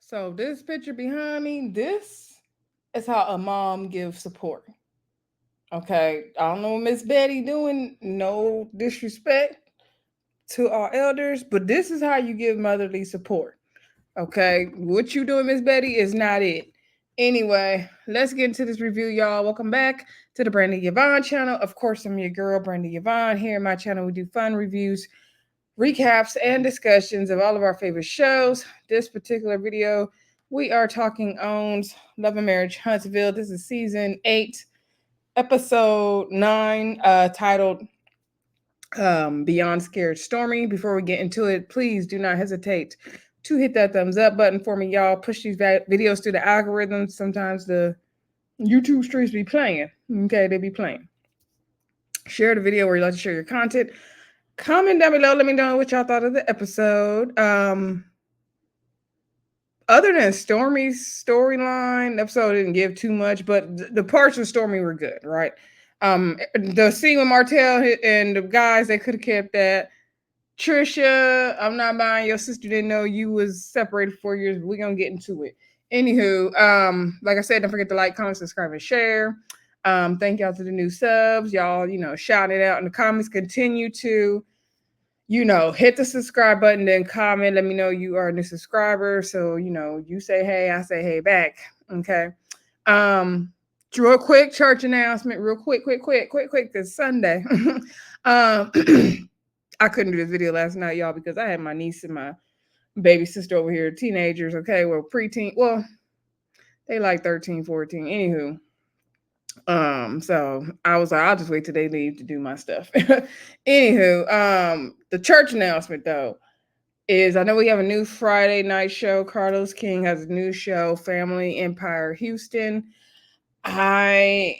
So this picture behind me, this is how a mom gives support. Okay, I don't know what Miss Betty doing. No disrespect to our elders, but this is how you give motherly support. Okay, what you doing, Miss Betty, is not it. Anyway, let's get into this review, y'all. Welcome back to the Brandy Yvonne channel. Of course, I'm your girl, Brandy Yvonne. Here in my channel, we do fun reviews, recaps, and discussions of all of our favorite shows. This particular video, we are talking on Love and Marriage Huntsville. This is season 8, episode 9, titled Beyond Scared Stormi. Before we get into it, please do not hesitate to hit that thumbs up button for me, y'all. Push these videos through the algorithms. Sometimes the YouTube streets be playing. Okay, they be playing. Share the video where you like to share your content. Comment down below. Let me know what y'all thought of the episode. Other than Stormi's storyline, the episode didn't give too much, but the parts with Stormi were good, right? The scene with Martell and the guys, they could have kept that. Trisha, I'm not buying your sister didn't know you was separated for 4 years, but we're gonna get into it. Anywho, like I said, don't forget to like, comment, subscribe, and share. Thank y'all to the new subs. Y'all, shout it out in the comments. Continue to, hit the subscribe button, then comment. Let me know you are a new subscriber. So, you say hey, I say hey back. Okay. Real quick church announcement, real quick, this Sunday. I couldn't do this video last night, y'all, because I had my niece and my baby sister over here, teenagers, okay, well, preteen, well, they like 13, 14, anywho. So I was like, I'll just wait till they leave to do my stuff. Anywho, the church announcement, though, is I know we have a new Friday night show. Carlos King has a new show, Family Empire Houston. I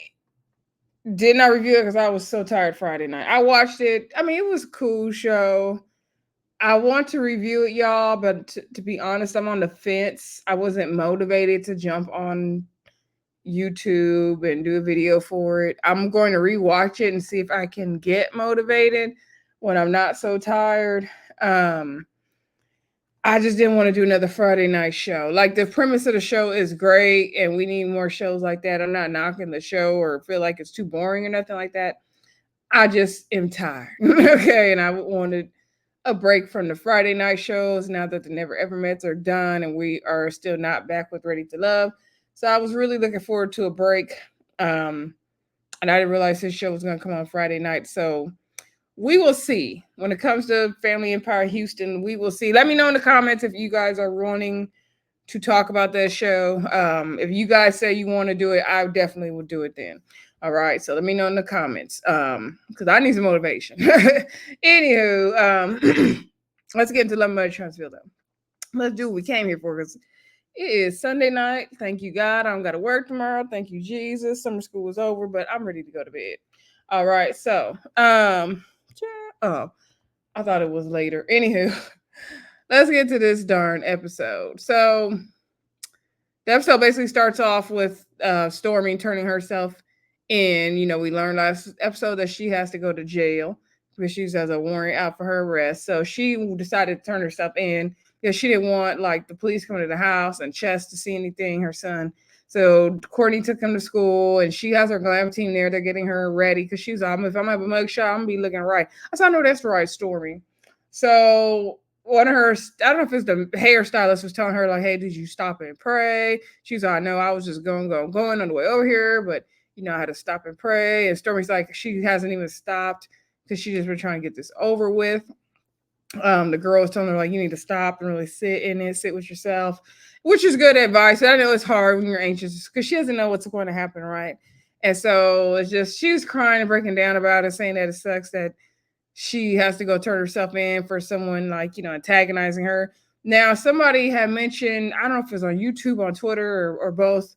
did not review it because I was so tired Friday night. I watched it. I mean, it was a cool show. I want to review it, y'all, but to be honest, I'm on the fence. I wasn't motivated to jump on YouTube and do a video for it. I'm going to rewatch it and see if I can get motivated when I'm not so tired. I just didn't want to do another Friday night show. Like, the premise of the show is great and we need more shows like that. I'm not knocking the show or feel like it's too boring or nothing like that. I just am tired. Okay. And I wanted a break from the Friday night shows now that the Never Ever Mets are done and we are still not back with Ready to Love. So I was really looking forward to a break. And I didn't realize this show was going to come on Friday night. So we will see. When it comes to Family Empire Houston, we will see. Let me know in the comments if you guys are wanting to talk about that show. If you guys say you want to do it, I definitely will do it then. All right. So let me know in the comments. Because I need some motivation. Anywho, let's get into Love Marriage Huntsville though. Let's do what we came here for, because it is Sunday night. Thank you, God. I don't got to work tomorrow. Thank you, Jesus. Summer school is over, but I'm ready to go to bed. All right. So, oh, I thought it was later. Anywho, let's get to this darn episode. So, the episode basically starts off with Stormi turning herself in. We learned last episode that she has to go to jail because she has a warrant out for her arrest. So she decided to turn herself in because she didn't want like the police coming to the house and Chess to see anything, her son. So Courtney took him to school and she has her glam team there. They're getting her ready because she's like, if I'm gonna have a mugshot, I'm gonna be looking right. I said, I know that's the right story. So one of her, I don't know if it's the hairstylist, was telling her like, hey, did you stop and pray? She's like, no, I was just going on the way over here, but I had to stop and pray. And Stormi's like, she hasn't even stopped because she just been trying to get this over with. The girl was telling her like, you need to stop and really sit in it, sit with yourself, which is good advice. I know it's hard when you're anxious because she doesn't know what's going to happen, right? And so it's just, she was crying and breaking down about it, saying that it sucks that she has to go turn herself in for someone like, antagonizing her. Now, somebody had mentioned, I don't know if it's on YouTube, on Twitter, or both,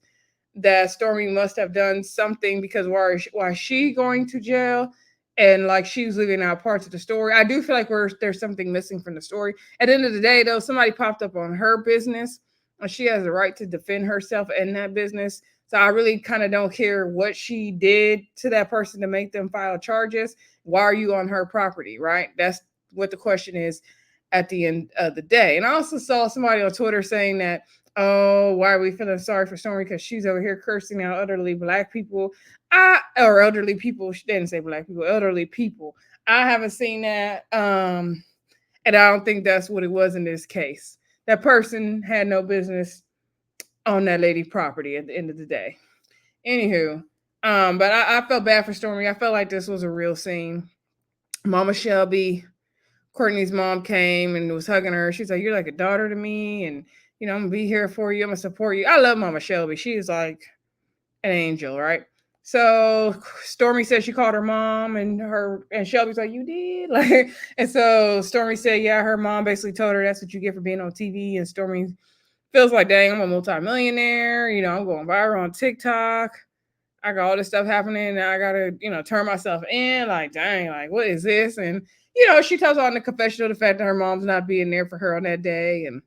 that Stormi must have done something because why is she going to jail? And like she was leaving out parts of the story. I do feel like there's something missing from the story. At the end of the day, though, somebody popped up on her business and she has the right to defend herself in that business. So I really kind of don't care what she did to that person to make them file charges. Why are you on her property, right? That's what the question is. at the end of the day. And I also saw somebody on Twitter saying that, oh, why are we feeling sorry for Stormi because she's over here cursing out elderly black people? Or elderly people. She didn't say black people, elderly people. I haven't seen that. And I don't think that's what it was in this case. That person had no business on that lady property at the end of the day. Anywho, but I felt bad for Stormi. I felt like this was a real scene. Mama Shelby, Courtney's mom came and was hugging her. She's like, "You're like a daughter to me, and I'm gonna be here for you. I'm gonna support you." I love Mama Shelby. She's like an angel, right? So Stormi said she called her mom, and Shelby's like, "You did?" Like, and so Stormi said, "Yeah, her mom basically told her that's what you get for being on TV." And Stormi feels like, "Dang, I'm a multimillionaire. I'm going viral on TikTok. I got all this stuff happening, and I gotta, turn myself in. Like, dang, like, what is this?" And she tells on the confessional the fact that her mom's not being there for her on that day and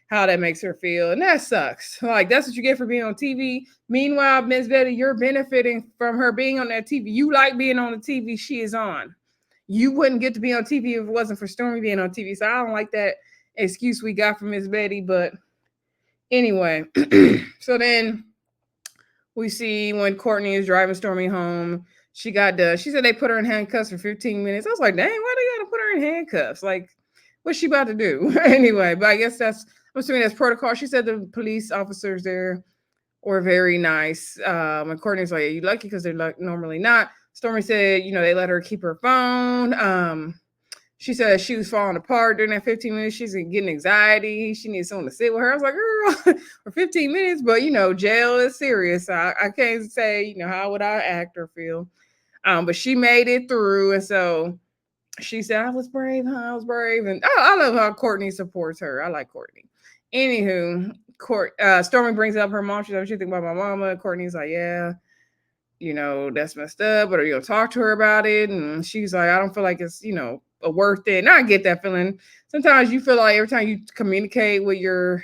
how that makes her feel. And that sucks. Like, that's what you get for being on TV. Meanwhile, Miss Betty, you're benefiting from her being on that TV. You like being on the TV she is on. You wouldn't get to be on TV if it wasn't for Stormi being on TV. So I don't like that excuse we got from Miss Betty. But anyway, so then we see when Courtney is driving Stormi home, she said they put her in handcuffs for 15 minutes. I was like, dang, why they gotta put her in handcuffs? Like, what's she about to do? Anyway, but I guess I'm assuming that's protocol. She said the police officers there were very nice. And Courtney's like, are you lucky? Because they're normally not. Stormi said, they let her keep her phone. She said she was falling apart during that 15 minutes. She's getting anxiety. She needs someone to sit with her. I was like, girl, for 15 minutes, but jail is serious. I can't say, how would I act or feel. But she made it through. And so she said, I was brave, huh? I was brave. And I love how Courtney supports her. I like Courtney. Anywho, Stormi brings up her mom. She's like, what you think about my mama? Courtney's like, yeah, that's messed up, but are you gonna talk to her about it? And she's like, I don't feel like it's, worth it. And I get that feeling. Sometimes you feel like every time you communicate with your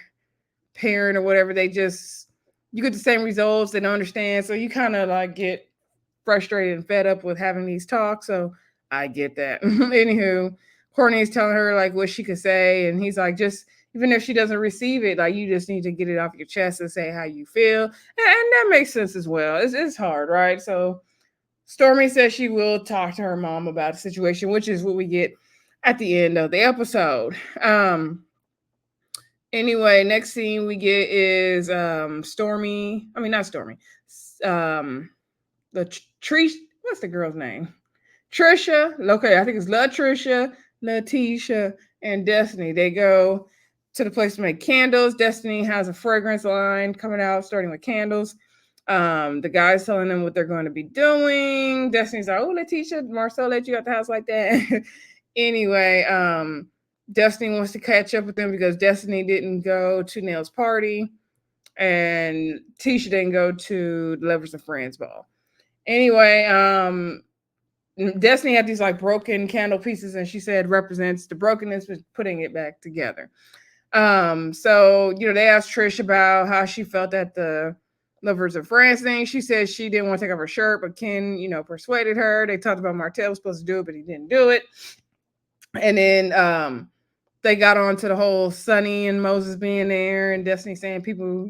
parent or whatever, you get the same results, they don't understand. So you kind of like get frustrated and fed up with having these talks. So I get that. Anywho, Courtney's telling her like what she could say, and he's like, just even if she doesn't receive it, like you just need to get it off your chest and say how you feel. And that makes sense as well. It's hard, right? So Stormi says she will talk to her mom about the situation, which is what we get at the end of the episode. Anyway, next scene we get is Stormi. I mean, not Stormi. Latricia. What's the girl's name? Trisha. Okay, I think it's Latricia, Latisha, and Destiny. They go to the place to make candles. Destiny has a fragrance line coming out, starting with candles. The guy's telling them what they're going to be doing. Destiny's like, oh, Latisha, Martell let you out the house like that. Anyway, Destiny wants to catch up with them because Destiny didn't go to Nail's party and Tisha didn't go to the Lovers and Friends ball. Anyway, Destiny had these like broken candle pieces and she said represents the brokenness with putting it back together. So, they asked Trish about how she felt at the Lovers and Friends thing. She said she didn't want to take off her shirt, but Ken, persuaded her. They talked about Martell was supposed to do it, but he didn't do it. And then they got on to the whole Sunni and Moses being there and Destiny saying people,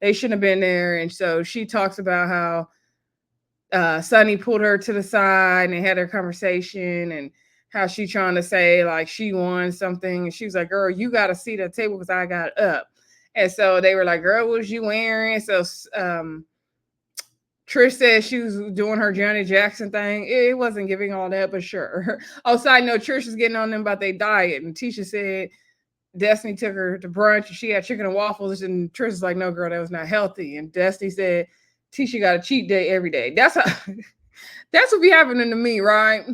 they shouldn't have been there. And so she talks about how Sunni pulled her to the side and they had their conversation and how she trying to say like she won something. And she was like, girl, you got to see the table because I got up. And so they were like, girl, what was you wearing? So Trish said she was doing her Janet Jackson thing. It wasn't giving all that, but sure. Oh, side note, Trish is getting on them about their diet. And Tisha said Destiny took her to brunch and she had chicken and waffles. And Trish was like, no, girl, that was not healthy. And Destiny said, Tisha got a cheat day every day. That's what be happening to me, right?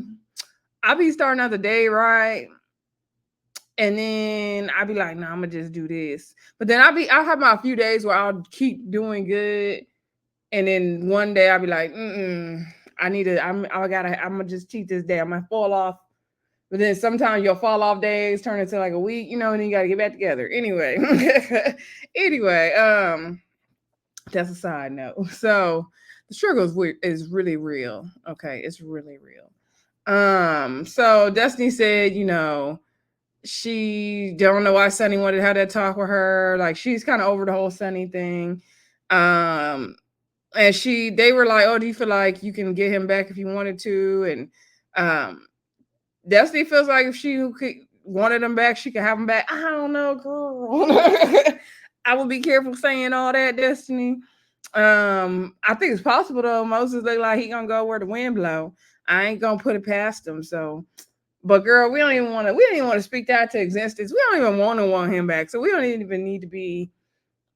I be starting out the day, right? And then I'll be like, nah, I'm gonna just do this. But then I'll have my few days where I'll keep doing good. And then one day I'll be like, I'm gonna just cheat this day. I'm gonna fall off. But then sometimes your fall off days turn into like a week, and then you gotta get back together. Anyway. That's a side note. So the struggle is really real. Okay, it's really real. So Destiny said, she don't know why Sunni wanted to have that talk with her. Like she's kind of over the whole Sunni thing. Um, and they were like, "Oh, do you feel like you can get him back if you wanted to?" And Destiny feels like if she wanted him back, she could have him back. I don't know, girl. I would be careful saying all that, Destiny. I think it's possible though. Moses look like he gonna go where the wind blow. I ain't gonna put it past him. So, but girl, we don't even want to. We don't even want to speak that to existence. We don't even want him back. So we don't even need to be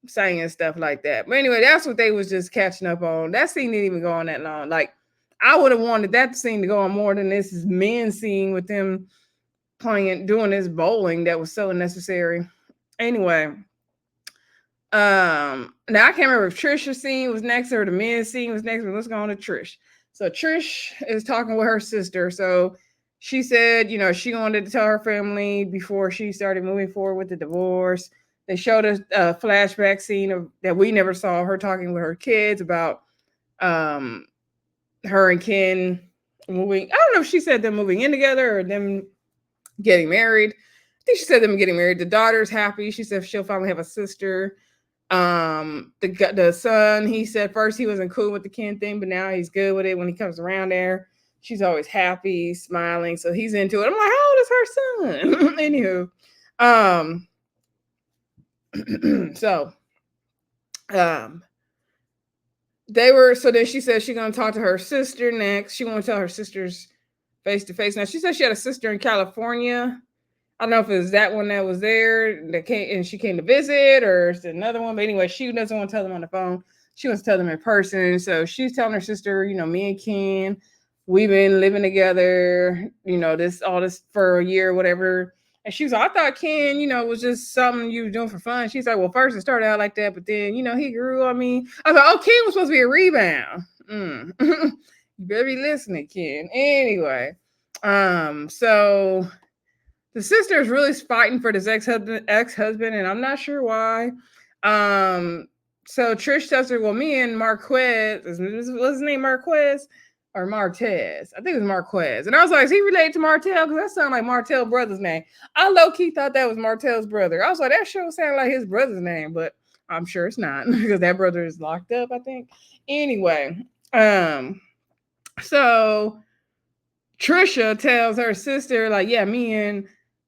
saying stuff like that. But anyway, that's what they was just catching up on. That scene didn't even go on that long. Like I would have wanted that scene to go on more than this men scene with them doing this bowling that was so unnecessary. Anyway, now I can't remember if Trisha's scene was next or the men's scene was next, but let's go on to Trish. So Trish is talking with her sister. So she said, she wanted to tell her family before she started moving forward with the divorce. They showed us a flashback scene that we never saw, her talking with her kids about her and Ken moving. I don't know if she said them moving in together or them getting married. I think she said them getting married. The daughter's happy. She said she'll finally have a sister. The son, he said first he wasn't cool with the Ken thing, but now he's good with it when he comes around there. She's always happy, smiling, so he's into it. I'm like, how old is her son? Anywho, so then she said she's gonna talk to her sister next. She won't tell her sisters face to face. Now she said she had a sister in California. I don't know if it was that one that was there that came and she came to visit, or it's another one. But anyway, she doesn't want to tell them on the phone. She wants to tell them in person. So she's telling her sister, me and Ken, we've been living together, this for a year, whatever. And she was like, I thought Ken, was just something you were doing for fun. She's like, well, first it started out like that, but then, he grew on me. I was like, oh, Ken was supposed to be a rebound. You better be listening, Ken. Anyway, so the sister is really fighting for this ex-husband, and I'm not sure why. So Trish tells her, well, me and Marquez, what's his name, Marquez? Or Martez. I think it was Marquez. And I was like, is he related to Martell? Because that sounded like Martell's brother's name. I low-key thought that was Martell's brother. I was like, that sure sounded like his brother's name, but I'm sure it's not because that brother is locked up, I think. Anyway, so Trisha tells her sister, like, yeah, me and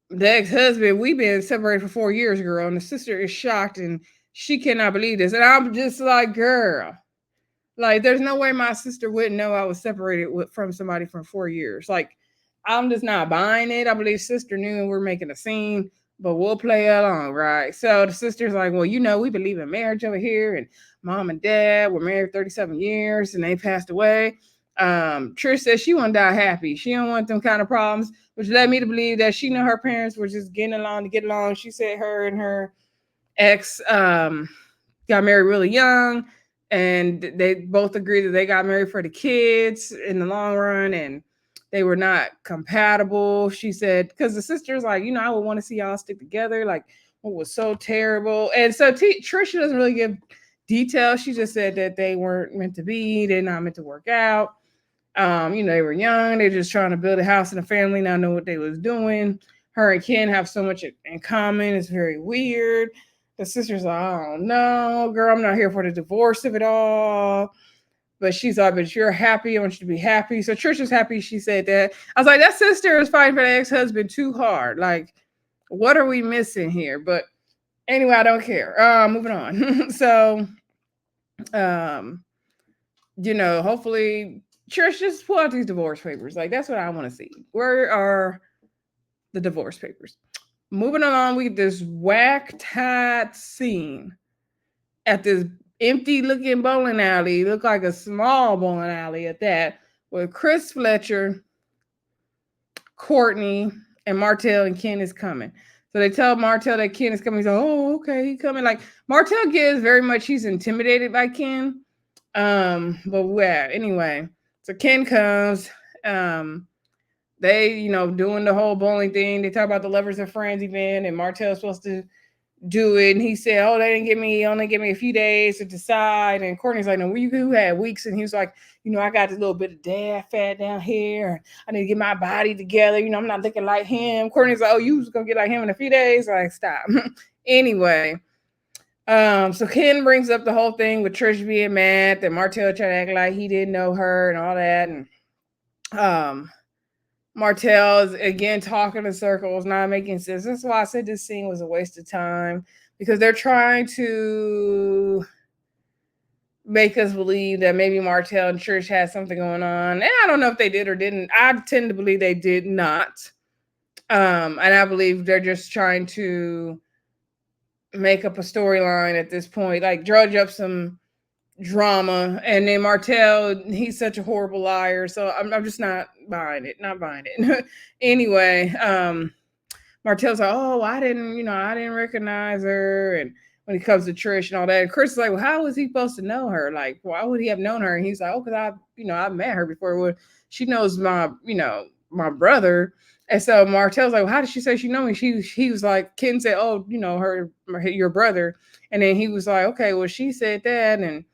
the ex-husband, we've been separated for 4 years, girl. And the sister is shocked and she cannot believe this. And I'm just like, girl, like, there's no way my sister wouldn't know I was separated from somebody for 4 years. Like, I'm just not buying it. I believe sister knew we're making a scene, but we'll play along, right? So the sister's like, well, we believe in marriage over here. And mom and dad were married 37 years and they passed away. Trish says she want to die happy. She don't want them kind of problems, which led me to believe that she knew her parents were just getting along to get along. She said her and her ex got married really young, and they both agreed that they got married for the kids in the long run, and they were not compatible. She said, because the sister's like, I would want to see y'all stick together. Like, what was so terrible. And so Trisha doesn't really give details. She just said that they weren't meant to be. They're not meant to work out. They were young. They're just trying to build a house and a family, not know what they was doing. Her and Ken have so much in common. It's very weird. The sister's like, I don't know, girl, I'm not here for the divorce of it all. But she's like, but you're happy. I want you to be happy. So Trisha's happy she said that. I was like, that sister is fighting for the ex-husband too hard. Like, what are we missing here? But anyway, I don't care. Moving on. So, hopefully Trish, just pull out these divorce papers. Like, that's what I want to see. Where are the divorce papers? Moving along, we get this whack-tied scene at this empty-looking bowling alley. Look like a small bowling alley at that, with Chris Fletcher, Courtney, and Martell and Ken is coming. So they tell Martell that Ken is coming. He's like, oh, okay, he's coming. Like, Martell gives very much he's intimidated by Ken. But yeah, anyway. So Ken comes. They, doing the whole bowling thing. They talk about the Lovers and Friends event, and Martell's supposed to, do it. And he said, "Oh, they didn't only give me a few days to decide." And Courtney's like, "No, you had weeks." And he was like, "I got a little bit of dad fat down here. I need to get my body together. I'm not looking like him." Courtney's like, "Oh, you was gonna get like him in a few days?" Like, stop. Anyway, so Ken brings up the whole thing with Trish being mad that Martell tried to act like he didn't know her and all that, and Martell is again talking in circles, not making sense. That's why I said this scene was a waste of time, because they're trying to make us believe that maybe Martell and Trish had something going on. And I don't know if they did or didn't. I tend to believe they did not. And I believe they're just trying to make up a storyline at this point, like drudge up some drama. And then Martell, he's such a horrible liar, so I'm just not buying it. Anyway, Martell's like, "Oh, I didn't recognize her." And when he comes to Trish and all that, and Chris is like, "Well, how was he supposed to know her? Like, why would he have known her?" And he's like, "Oh, because I've met her before. Well, she knows my brother." And so Martell's like, "Well, how did she say she know me?" He was like, Ken said, "Oh, your brother." And then he was like, "Okay, well, she said that." And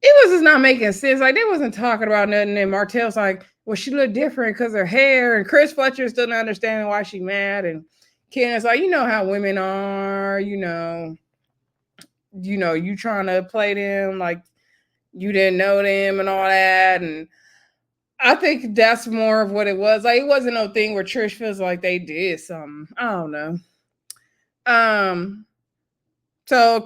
it was just not making sense. Like, they wasn't talking about nothing. And Martell's like, "Well, she looked different because her hair." And Chris Fletcher's still not understanding why she mad. And Ken is like, "You know how women are, you trying to play them like you didn't know them and all that." And I think that's more of what it was. Like, it wasn't no thing where Trish feels like they did something. I don't know. So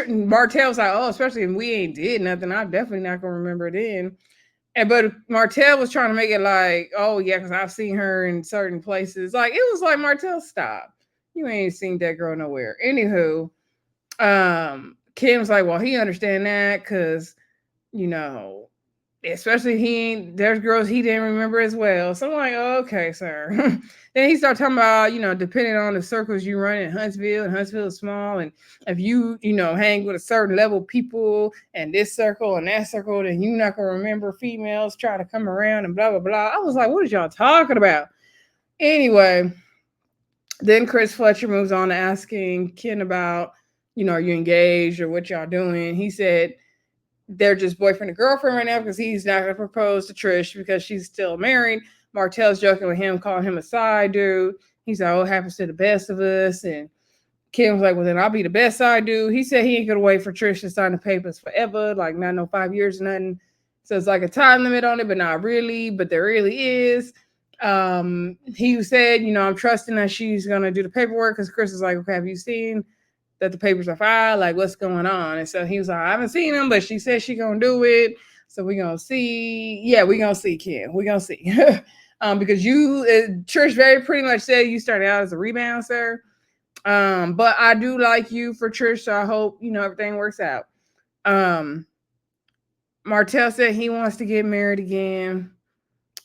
Martell's like, "Oh, especially if we ain't did nothing, I'm definitely not gonna remember then." But Martell was trying to make it like, "Oh yeah, because I've seen her in certain places." Like, it was like, Martell, stop. You ain't seen that girl nowhere. Anywho, Kim's like, "Well, he understand that because, you know, especially there's girls he didn't remember as well." So I'm like, "Oh, okay, sir." Then he started talking about, depending on the circles you run in Huntsville, and Huntsville is small, and if hang with a certain level of people and this circle and that circle, then you're not gonna remember females trying to come around and blah blah blah. I was like, "What is y'all talking about?" Anyway, then Chris Fletcher moves on to asking Ken about, are you engaged or what y'all doing? He said they're just boyfriend and girlfriend right now because he's not going to propose to Trish because she's still married. Martell's joking with him, calling him a side dude. He's like, "Oh, it happens to the best of us." And Kim was like, "Well, then I'll be the best side dude." He said he ain't going to wait for Trish to sign the papers forever, like not no 5 years or nothing. So it's like a time limit on it, but not really. But there really is. He said, "I'm trusting that she's going to do the paperwork," because Chris is like, "Okay, have you seen that the papers are filed? Like, what's going on?" And so he was like, "I haven't seen them, but she said she gonna do it. So we're gonna see." Yeah, we're gonna see, Ken. We're gonna see. Because Trish very pretty much said you started out as a rebound, sir. But I do like you for Trish, so I hope everything works out. Martell said he wants to get married again.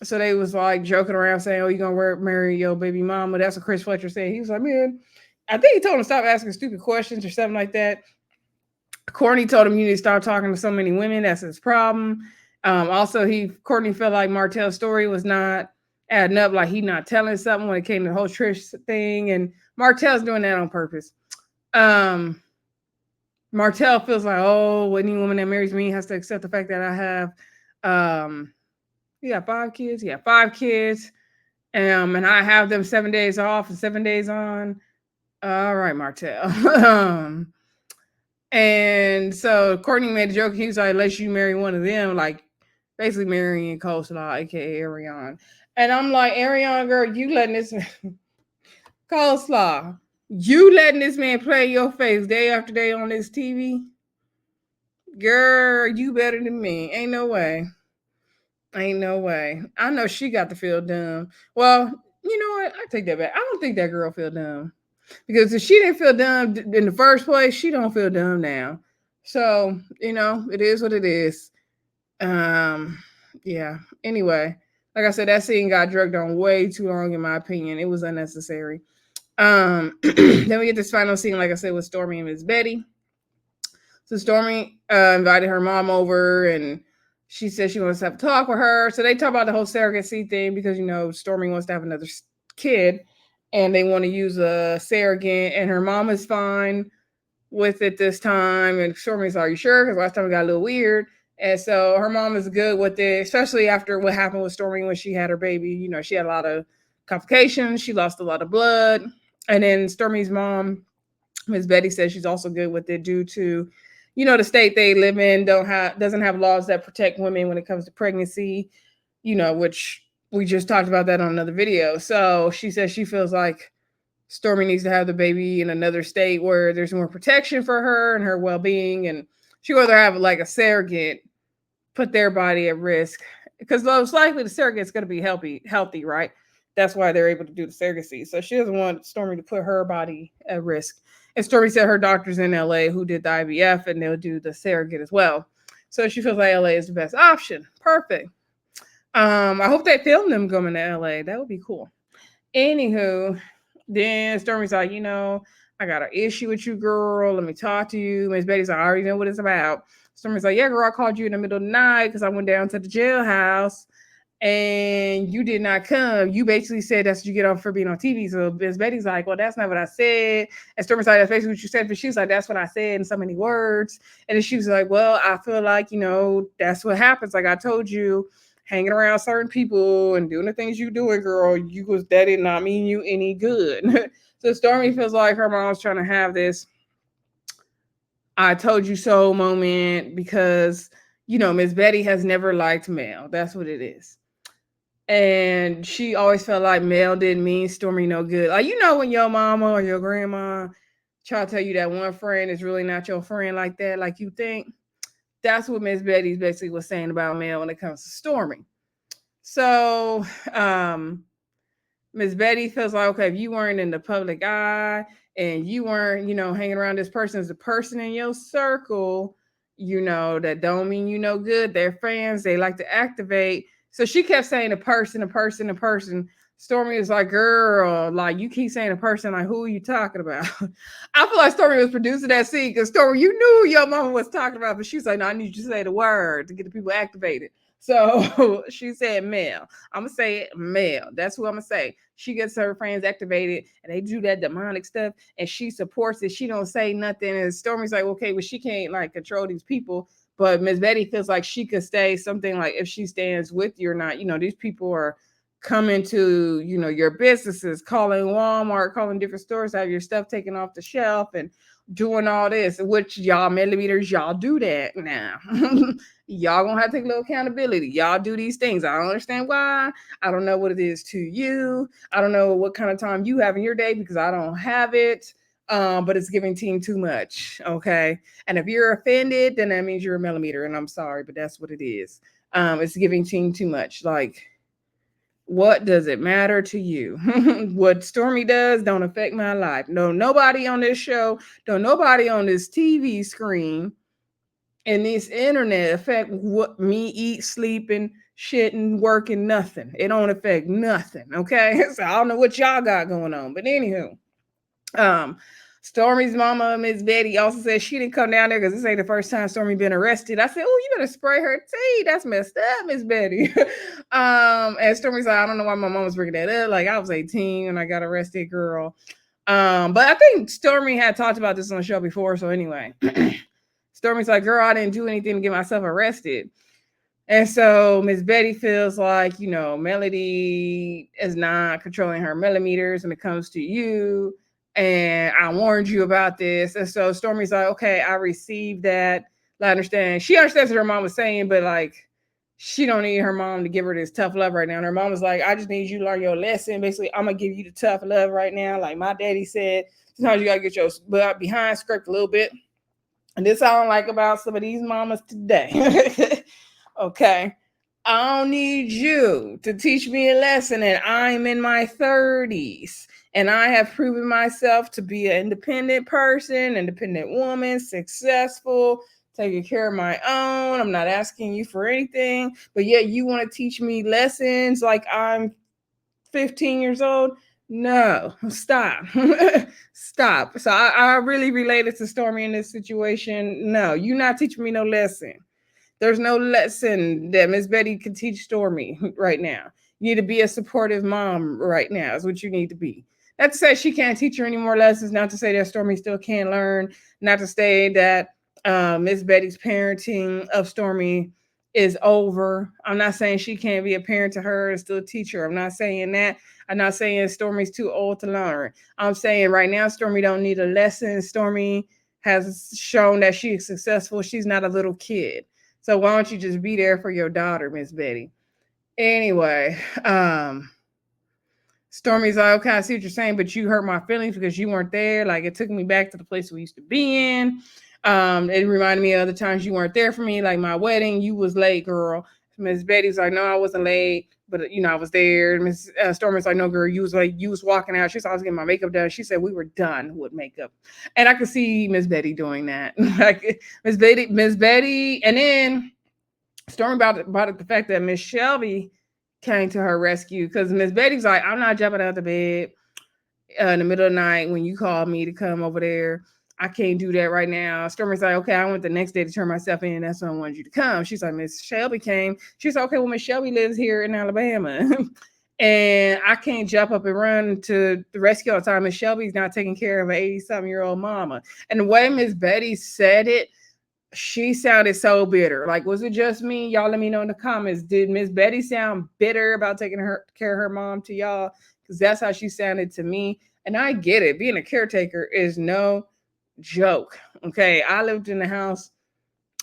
So they was like joking around saying, "Oh, you gonna marry your baby mama?" That's what Chris Fletcher said. He was like, "Man," I think he told him to stop asking stupid questions or something like that. Courtney told him, "You need to start talking to so many women. That's his problem." Also, Courtney felt like Martell's story was not adding up, like he not telling something when it came to the whole Trish thing, and Martell's doing that on purpose. Martell feels like, "Oh, any woman that marries me has to accept the fact that I have, you got 5 kids? Yeah, 5 kids. And I have them 7 days off and 7 days on." All right, Martell. And so Courtney made a joke. He was like, "Unless you marry one of them," like basically marrying Coleslaw, aka Ariane. And I'm like, "Ariane, girl, you letting this Coleslaw, you letting this man play your face day after day on this TV? Girl, you better than me. Ain't no way. Ain't no way." I know she got to feel dumb. Well, you know what? I take that back. I don't think that girl feel dumb. Because if she didn't feel dumb in the first place, she don't feel dumb now. So, it is what it is. Yeah. Anyway, like I said, that scene got drugged on way too long, in my opinion. It was unnecessary. Then we get this final scene, like I said, with Stormi and Miss Betty. So Stormi invited her mom over, and she said she wants to have a talk with her. So they talk about the whole surrogacy thing because, Stormi wants to have another kid. and they want to use a surrogate, and her mom is fine with it this time. And Stormi's, are you sure? Because last time it got a little weird. And so her mom is good with it, especially after what happened with Stormi when she had her baby. You know, she had a lot of complications. She lost a lot of blood. And then Stormi's mom, Miss Betty, says she's also good with it due to, you know, the state they live in doesn't have laws that protect women when it comes to pregnancy, you know, which we just talked about that on another video. So she says she feels like Stormi needs to have the baby in another state where there's more protection for her and her well-being, and she would rather have like a surrogate put their body at risk because most likely the surrogate's going to be healthy, right? That's why they're able to do the surrogacy. So she doesn't want Stormi to put her body at risk. And Stormi said her doctor's in LA who did the IVF and they'll do the surrogate as well. So she feels like LA is the best option. Perfect. I hope they film them going to LA. That would be cool. Anywho, then Stormi's like, you know, I got an issue with you, girl. Let me talk to you. Miss Betty's like, I already know what it's about. Stormi's like, yeah, girl, I called you in the middle of the night because I went down to the jailhouse and you did not come. You basically said that's what you get off for being on TV. So Miss Betty's like, well, that's not what I said. And Stormi's like, that's basically what you said. But she was like, that's what I said in so many words. And then she was like, well, I feel like, you know, that's what happens. Like I told you, hanging around certain people and doing the things you doing, girl, that did not mean you any good. So Stormi feels like her mom's trying to have this I told you so moment because, you know, Miss Betty has never liked Mel. That's what it is. And she always felt like Mel didn't mean Stormi no good. Like, you know, when your mama or your grandma try to tell you that one friend is really not your friend like that, like you think. That's what Miss Betty's basically was saying about Mel when it comes to Stormi. So, Miss Betty feels like, okay, if you weren't in the public eye and you weren't, you know, hanging around this person as a person in your circle, you know, that don't mean you know good. They're fans. They like to activate. So she kept saying a person, a person, a person. Stormi is like, girl, like you keep saying a person, like who are you talking about? I feel like Stormi was producing that scene because Stormi, you knew who your mama was talking about, but she was like, no, I need you to say the word to get the people activated. So she said male. I'm gonna say it, male. That's who I'm gonna say. She gets her friends activated and they do that demonic stuff and she supports it. She don't say nothing. And Stormi's like, okay, well, she can't like control these people. But Miss Betty feels like she could stay something like if she stands with you or not. You know, these people are coming to, you know, your businesses, calling Walmart, calling different stores, have your stuff taken off the shelf and doing all this, which y'all millimeters, y'all do that now. Y'all gonna have to take a little accountability. Y'all do these things. I don't understand why. I don't know what it is to you. I don't know what kind of time you have in your day because I don't have it. But it's giving team too much. Okay. And if you're offended, then that means you're a millimeter. And I'm sorry, but that's what it is. It's giving team too much. Like, what does it matter to you? What Stormi does don't affect my life. No, nobody on this show, don't nobody on this TV screen and this internet affect what me eat, sleeping, shitting, working, nothing. It don't affect nothing. Okay. So I don't know what y'all got going on. But anywho, Stormi's mama, Miss Betty, also said she didn't come down there because this ain't the first time Stormi been arrested. I said, oh, you better spray her tea. That's messed up, Miss Betty. And Stormi said, I don't know why my mom was bringing that up. Like I was 18 when I got arrested, girl. But I think Stormi had talked about this on the show before. So anyway, Stormi's like, girl, I didn't do anything to get myself arrested. And so Miss Betty feels like, you know, Melody is not controlling her millimeters when it comes to you. And I warned you about this. And so Stormi's like, okay, I received that. I understand. She understands what her mom was saying, but like, she don't need her mom to give her this tough love right now. And her mom was like, I just need you to learn your lesson. Basically, I'm going to give you the tough love right now. Like my daddy said, sometimes you got to get your butt behind scraped a little bit. And this I don't like about some of these mamas today. Okay. I don't need you to teach me a lesson. And I'm in my 30s. And I have proven myself to be an independent person, independent woman, successful, taking care of my own. I'm not asking you for anything. But yet you want to teach me lessons like I'm 15 years old? No, stop. Stop. So I really related to Stormi in this situation. No, you're not teaching me no lesson. There's no lesson that Miss Betty can teach Stormi right now. You need to be a supportive mom right now is what you need to be. Not to say she can't teach her any more lessons, not to say that Stormi still can't learn, not to say that Miss Betty's parenting of Stormi is over. I'm not saying she can't be a parent to her and still teach her. I'm not saying that. I'm not saying Stormi's too old to learn. I'm saying right now Stormi don't need a lesson. Stormi has shown that she's successful. She's not a little kid. So why don't you just be there for your daughter, Miss Betty? Anyway, Stormi's like, okay, I see what you're saying, but you hurt my feelings because you weren't there. Like, it took me back to the place we used to be in. It reminded me of the times you weren't there for me, like my wedding. You was late, girl. Miss Betty's like, no, I wasn't late, but I was there. Miss Stormi's like, no, girl, you was like, you was walking out. She said I was getting my makeup done. She said we were done with makeup, and I could see Miss Betty doing that. Like Miss Betty, and then Stormi about the fact that Miss Shelby came to her rescue because Miss Betty's like, I'm not jumping out the bed in the middle of the night when you called me to come over there. I can't do that right now. Stormi's like, okay, I went the next day to turn myself in. That's when I wanted you to come. She's like, Miss Shelby came. She's like, okay, well, Miss Shelby lives here in Alabama. And I can't jump up and run to the rescue all the time. Miss Shelby's not taking care of an 80-something-year-old mama. And the way Miss Betty said it, she sounded so bitter. Like, was it just me? Y'all let me know in the comments. Did Miss Betty sound bitter about taking care of her mom to y'all? Because that's how she sounded to me. And I get it. Being a caretaker is no joke. Okay. I lived in the house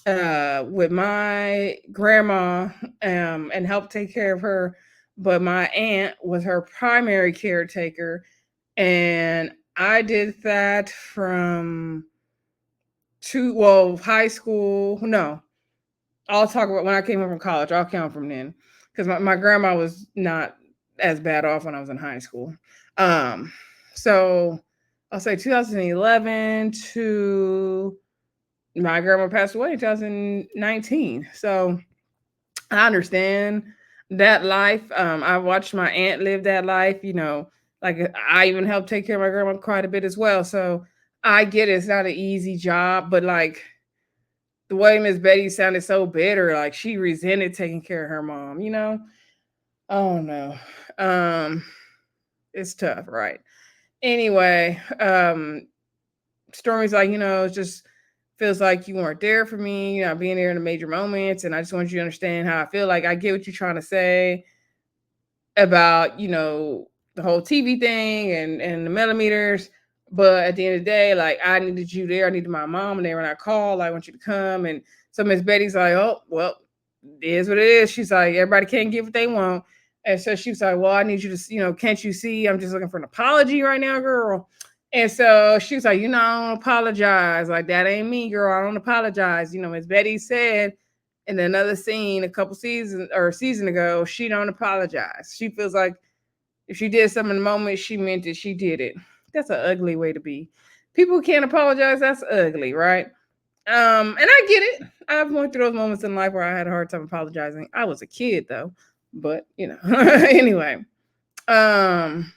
with my grandma and helped take care of her. But my aunt was her primary caretaker. And I did that from high school. No, I'll talk about when I came home from college. I'll count from then because my grandma was not as bad off when I was in high school. So I'll say 2011 to my grandma passed away in 2019. So I understand that life. I watched my aunt live that life. Like I even helped take care of my grandma quite a bit as well. So I get it. It's not an easy job, but like the way Miss Betty sounded so bitter, like she resented taking care of her mom, Oh no. Um, it's tough, right? Anyway, Stormi's like, it just feels like you weren't there for me, you're not being there in the major moments, and I just want you to understand how I feel. Like I get what you're trying to say about, the whole TV thing and the millimeters. But at the end of the day, like I needed you there. I needed my mom and there when I called. I want you to come. And so Miss Betty's like, oh, well, it is what it is. She's like, everybody can't get what they want. And so she was like, well, I need you to, can't you see? I'm just looking for an apology right now, girl. And so she was like, I don't apologize. Like, that ain't me, girl. I don't apologize. Miss Betty said in another scene a couple seasons or a season ago, she don't apologize. She feels like if she did something in the moment, she meant it. She did it. That's an ugly way to be. People can't apologize. That's ugly, right? And I get it. I've went through those moments in life where I had a hard time apologizing. I was a kid though, but anyway. Um,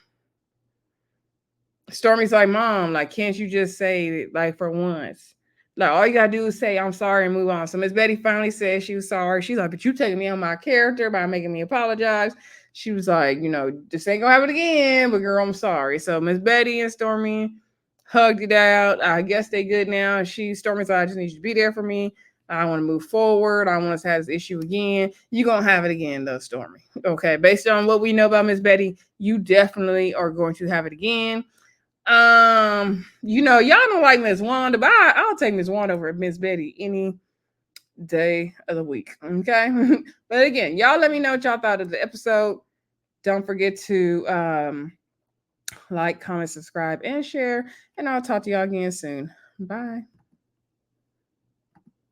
Stormi's like, Mom, like, can't you just say like for once? Like all you gotta do is say I'm sorry and move on. So Miss Betty finally said she was sorry. She's like, but you taking me on my character by making me apologize. She was like, this ain't gonna happen again, but girl, I'm sorry. So Miss Betty and Stormi hugged it out. I guess they good now. Stormi's like, I just need you to be there for me. I want to move forward. I want us to have this issue again. You're gonna have it again though, Stormi. Okay, based on what we know about Miss Betty, you definitely are going to have it again. Y'all don't like Miss Wanda, but I'll take Miss Wanda over Miss Betty any day of the week. Okay. But again, y'all let me know what y'all thought of the episode. Don't forget to like, comment, subscribe, and share. And I'll talk to y'all again soon. Bye.